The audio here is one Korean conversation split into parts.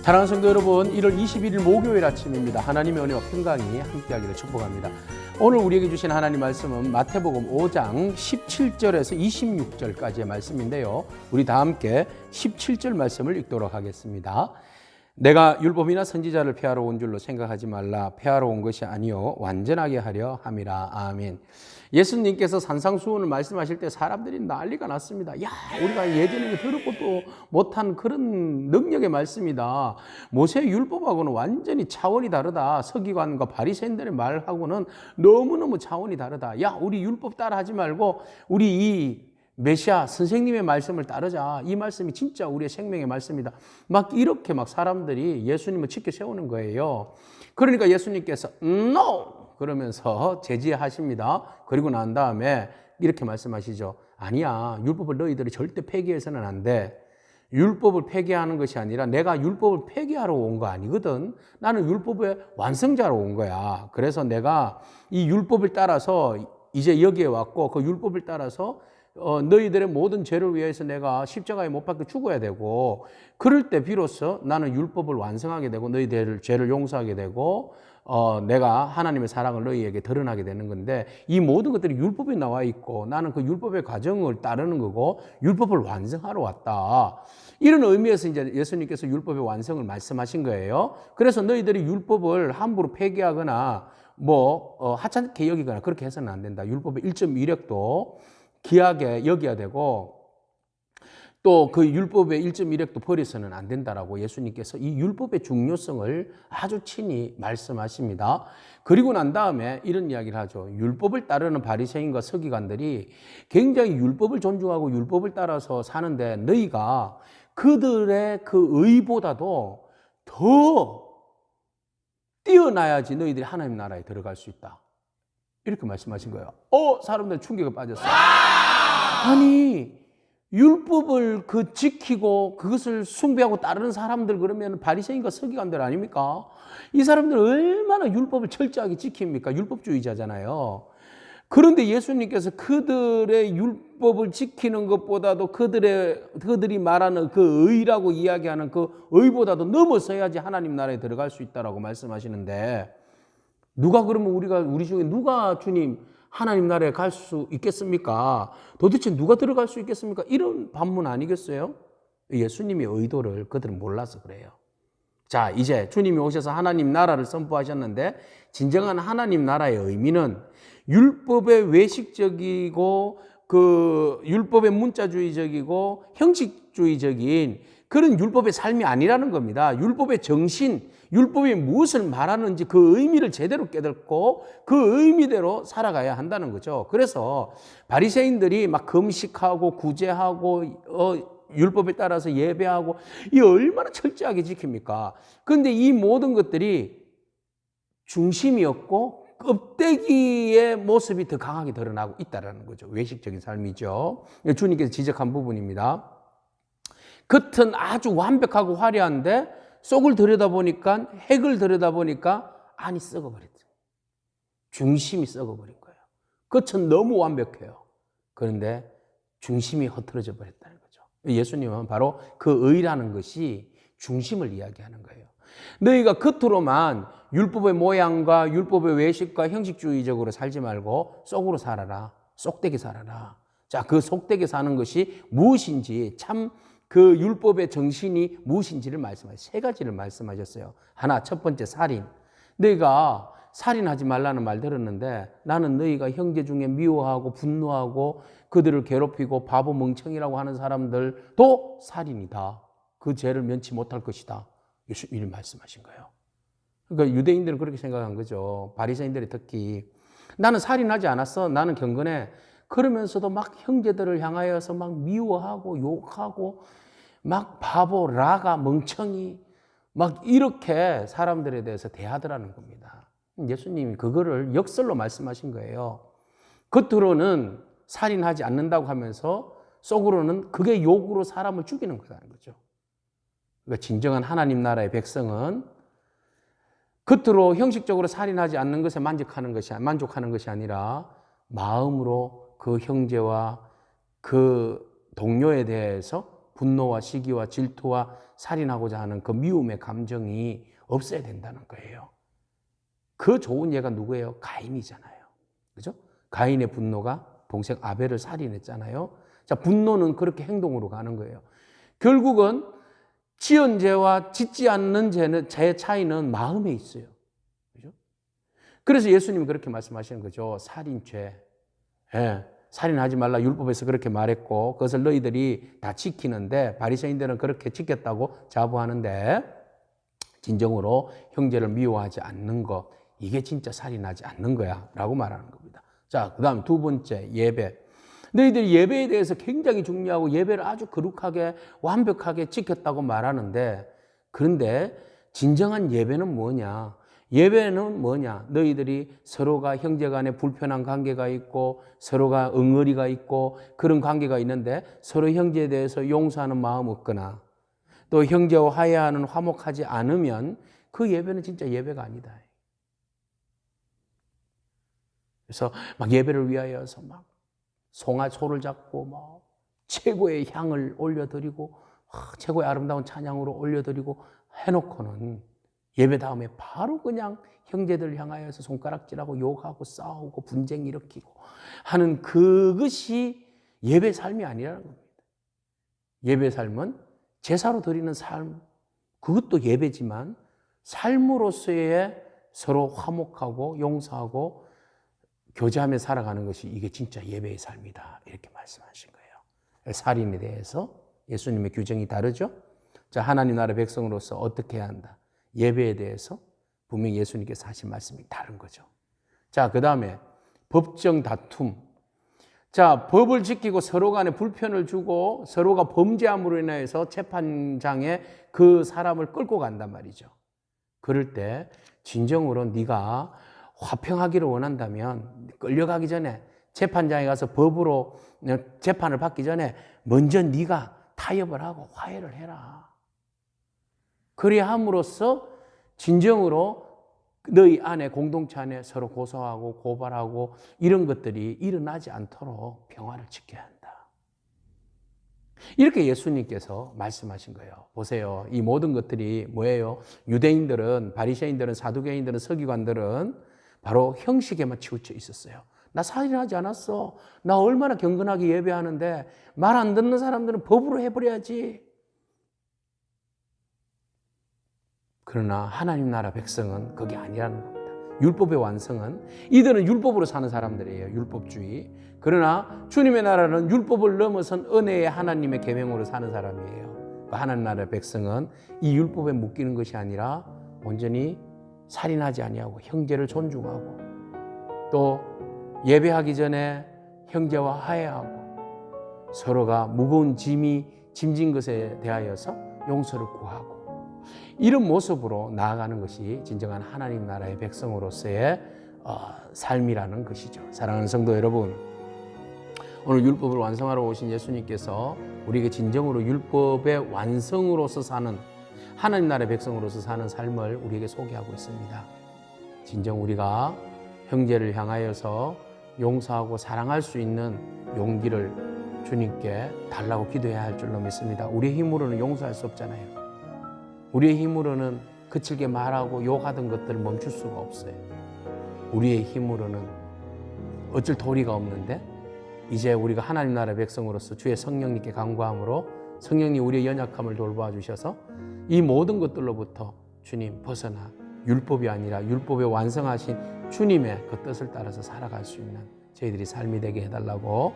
사랑하는 성도 여러분, 1월 21일 목요일 아침입니다. 하나님의 은혜와 평강이 함께하기를 축복합니다. 오늘 우리에게 주신 하나님 말씀은 마태복음 5장 17절에서 26절까지의 말씀인데요. 우리 다 함께 17절 말씀을 읽도록 하겠습니다. 내가 율법이나 선지자를 폐하러 온 줄로 생각하지 말라. 폐하러 온 것이 아니요 완전하게 하려 함이라. 아멘. 예수님께서 산상수훈을 말씀하실 때 사람들이 난리가 났습니다. 야, 우리가 예전에 들었고도 못한 그런 능력의 말씀이다. 모세의 율법하고는 완전히 차원이 다르다. 서기관과 바리새인들의 말하고는 너무너무 차원이 다르다. 야, 우리 율법 따라하지 말고 우리 이 메시아 선생님의 말씀을 따르자. 이 말씀이 진짜 우리의 생명의 말씀이다. 막 이렇게 막 사람들이 예수님을 지켜 세우는 거예요. 그러니까 예수님께서 No! 그러면서 제지하십니다. 그리고 난 다음에 이렇게 말씀하시죠. 아니야, 율법을 너희들이 절대 폐기해서는 안 돼. 율법을 폐기하는 것이 아니라 내가 율법을 폐기하러 온 거 아니거든. 나는 율법의 완성자로 온 거야. 그래서 내가 이 율법을 따라서 이제 여기에 왔고 그 율법을 따라서 너희들의 모든 죄를 위해서 내가 십자가에 못 박혀 죽어야 되고, 그럴 때 비로소 나는 율법을 완성하게 되고 너희들 죄를 용서하게 되고 내가 하나님의 사랑을 너희에게 드러나게 되는 건데, 이 모든 것들이 율법에 나와 있고 나는 그 율법의 과정을 따르는 거고 율법을 완성하러 왔다. 이런 의미에서 이제 예수님께서 율법의 완성을 말씀하신 거예요. 그래서 너희들이 율법을 함부로 폐기하거나 하찮게 여기거나 그렇게 해서는 안 된다. 율법의 1.1획도 귀하게 여겨야 되고 또 그 율법의 1.1획도 버려서는 안 된다라고 예수님께서 이 율법의 중요성을 아주 친히 말씀하십니다. 그리고 난 다음에 이런 이야기를 하죠. 율법을 따르는 바리새인과 서기관들이 굉장히 율법을 존중하고 율법을 따라서 사는데 너희가 그들의 그 의보다도 더 뛰어나야지 너희들이 하나님 나라에 들어갈 수 있다. 이렇게 말씀하신 거예요. 사람들 충격에 빠졌어요. 아니, 율법을 지키고 그것을 숭배하고 따르는 사람들, 그러면 바리새인과 서기관들 아닙니까? 이 사람들 얼마나 율법을 철저하게 지킵니까? 율법주의자잖아요. 그런데 예수님께서 그들의 율법을 지키는 것보다도 그들이 말하는 그 의라고 이야기하는 그 의보다도 넘어서야지 하나님 나라에 들어갈 수 있다라고 말씀하시는데, 누가 그러면 우리 중에 누가 주님 하나님 나라에 갈 수 있겠습니까? 도대체 누가 들어갈 수 있겠습니까? 이런 반문 아니겠어요? 예수님의 의도를 그들은 몰라서 그래요. 자, 이제 주님이 오셔서 하나님 나라를 선포하셨는데, 진정한 하나님 나라의 의미는 율법의 외식적이고 율법의 문자주의적이고 형식주의적인 그런 율법의 삶이 아니라는 겁니다. 율법의 정신, 율법이 무엇을 말하는지 그 의미를 제대로 깨닫고 그 의미대로 살아가야 한다는 거죠. 그래서 바리새인들이 막 금식하고 구제하고 율법에 따라서 예배하고 이 얼마나 철저하게 지킵니까? 그런데 이 모든 것들이 중심이었고 껍데기의 모습이 더 강하게 드러나고 있다는 거죠. 외식적인 삶이죠. 주님께서 지적한 부분입니다. 겉은 아주 완벽하고 화려한데 속을 들여다보니까, 핵을 들여다보니까 안이 썩어버렸죠. 중심이 썩어버린 거예요. 겉은 너무 완벽해요. 그런데 중심이 흐트러져 버렸다는 거죠. 예수님은 바로 그 의라는 것이 중심을 이야기하는 거예요. 너희가 겉으로만 율법의 모양과 율법의 외식과 형식주의적으로 살지 말고 속으로 살아라. 속되게 살아라. 자, 그 속되게 사는 것이 무엇인지, 참 그 율법의 정신이 무엇인지를 말씀하셨어요. 세 가지를 말씀하셨어요. 하나, 첫 번째 살인. 너희가 살인하지 말라는 말 들었는데 나는 너희가 형제 중에 미워하고 분노하고 그들을 괴롭히고 바보 멍청이라고 하는 사람들도 살인이다. 그 죄를 면치 못할 것이다. 예수님이 말씀하신 거예요. 그러니까 유대인들은 그렇게 생각한 거죠. 바리새인들이 특히. 나는 살인하지 않았어. 나는 경건해. 그러면서도 막 형제들을 향하여서 막 미워하고 욕하고 막 바보, 라가, 멍청이 막 이렇게 사람들에 대해서 대하더라는 겁니다. 예수님이 그거를 역설로 말씀하신 거예요. 겉으로는 살인하지 않는다고 하면서 속으로는 그게 욕으로 사람을 죽이는 거라는 거죠. 그러니까 진정한 하나님 나라의 백성은 겉으로 형식적으로 살인하지 않는 것에 만족하는 것이 아니라 마음으로 그 형제와 그 동료에 대해서 분노와 시기와 질투와 살인하고자 하는 그 미움의 감정이 없어야 된다는 거예요. 그 좋은 예가 누구예요? 가인이잖아요. 그죠? 가인의 분노가 동생 아벨을 살인했잖아요. 자, 분노는 그렇게 행동으로 가는 거예요. 결국은 지은 죄와 짓지 않는 죄의 차이는 마음에 있어요. 그죠? 그래서 예수님이 그렇게 말씀하시는 거죠. 살인죄. 예, 살인하지 말라 율법에서 그렇게 말했고 그것을 너희들이 다 지키는데 바리새인들은 그렇게 지켰다고 자부하는데 진정으로 형제를 미워하지 않는 것, 이게 진짜 살인하지 않는 거야 라고 말하는 겁니다. 자, 그 다음 두 번째, 예배. 너희들이 예배에 대해서 굉장히 중요하고 예배를 아주 거룩하게 완벽하게 지켰다고 말하는데, 그런데 진정한 예배는 뭐냐? 예배는 뭐냐? 너희들이 서로가 형제간에 불편한 관계가 있고 서로가 응어리가 있고 그런 관계가 있는데 서로 형제에 대해서 용서하는 마음 없거나 또 형제와 화해하는 화목하지 않으면 그 예배는 진짜 예배가 아니다. 그래서 막 예배를 위하여서 막 소를 잡고 막 최고의 향을 올려드리고 최고의 아름다운 찬양으로 올려드리고 해놓고는 예배 다음에 바로 그냥 형제들 향하여서 손가락질하고 욕하고 싸우고 분쟁 일으키고 하는 그것이 예배 삶이 아니라는 겁니다. 예배 삶은 제사로 드리는 삶, 그것도 예배지만 삶으로서의 서로 화목하고 용서하고 교제하며 살아가는 것이 이게 진짜 예배의 삶이다. 이렇게 말씀하신 거예요. 살인에 대해서 예수님의 규정이 다르죠? 자, 하나님 나라 백성으로서 어떻게 해야 한다? 예배에 대해서 분명히 예수님께서 하신 말씀이 다른 거죠. 자, 그 다음에 법정 다툼. 자, 법을 지키고 서로 간에 불편을 주고 서로가 범죄함으로 인해서 재판장에 그 사람을 끌고 간단 말이죠. 그럴 때 진정으로 네가 화평하기를 원한다면 끌려가기 전에 재판장에 가서 법으로 재판을 받기 전에 먼저 네가 타협을 하고 화해를 해라. 그래야 함으로써 진정으로 너희 안에 공동체 안에 서로 고소하고 고발하고 이런 것들이 일어나지 않도록 평화를 지켜야 한다. 이렇게 예수님께서 말씀하신 거예요. 보세요. 이 모든 것들이 뭐예요? 유대인들은, 바리새인들은, 사두개인들은, 서기관들은 바로 형식에만 치우쳐 있었어요. 나 살인하지 않았어. 나 얼마나 경건하게 예배하는데 말 안 듣는 사람들은 법으로 해버려야지. 그러나 하나님 나라 백성은 그게 아니라는 겁니다. 율법의 완성은 이들은 율법으로 사는 사람들이에요. 율법주의. 그러나 주님의 나라는 율법을 넘어선 은혜의 하나님의 계명으로 사는 사람이에요. 하나님 나라 백성은 이 율법에 묶이는 것이 아니라 온전히 살인하지 아니하고 형제를 존중하고 또 예배하기 전에 형제와 화해하고 서로가 무거운 짐진 것에 대하여서 용서를 구하고 이런 모습으로 나아가는 것이 진정한 하나님 나라의 백성으로서의 삶이라는 것이죠. 사랑하는 성도 여러분, 오늘 율법을 완성하러 오신 예수님께서 우리에게 진정으로 율법의 완성으로서 사는 하나님 나라의 백성으로서 사는 삶을 우리에게 소개하고 있습니다. 진정 우리가 형제를 향하여서 용서하고 사랑할 수 있는 용기를 주님께 달라고 기도해야 할 줄로 믿습니다. 우리의 힘으로는 용서할 수 없잖아요. 우리의 힘으로는 거칠게 말하고 욕하던 것들을 멈출 수가 없어요. 우리의 힘으로는 어쩔 도리가 없는데 이제 우리가 하나님 나라의 백성으로서 주의 성령님께 간구함으로 성령님 우리의 연약함을 돌보아 주셔서 이 모든 것들로부터 주님 벗어나 율법이 아니라 율법에 완성하신 주님의 그 뜻을 따라서 살아갈 수 있는 저희들이 삶이 되게 해달라고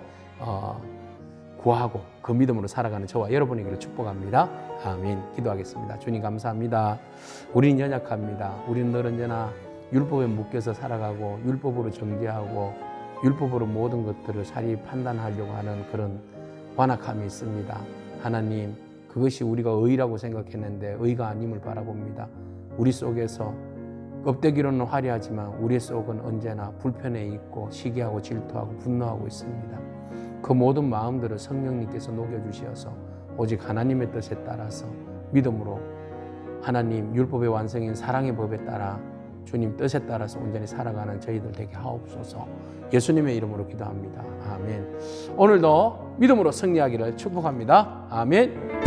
구하고 그 믿음으로 살아가는 저와 여러분에게를 축복합니다. 아멘. 기도하겠습니다. 주님 감사합니다. 우리는 연약합니다. 우리는 늘 언제나 율법에 묶여서 살아가고 율법으로 정죄하고 율법으로 모든 것들을 사리 판단하려고 하는 그런 완악함이 있습니다. 하나님, 그것이 우리가 의라고 생각했는데 의가 아님을 바라봅니다. 우리 속에서 껍데기로는 화려하지만 우리 속은 언제나 불편해 있고 시기하고 질투하고 분노하고 있습니다. 그 모든 마음들을 성령님께서 녹여주셔서 오직 하나님의 뜻에 따라서 믿음으로 하나님 율법의 완성인 사랑의 법에 따라 주님 뜻에 따라서 온전히 살아가는 저희들 되게 하옵소서. 예수님의 이름으로 기도합니다. 아멘. 오늘도 믿음으로 승리하기를 축복합니다. 아멘.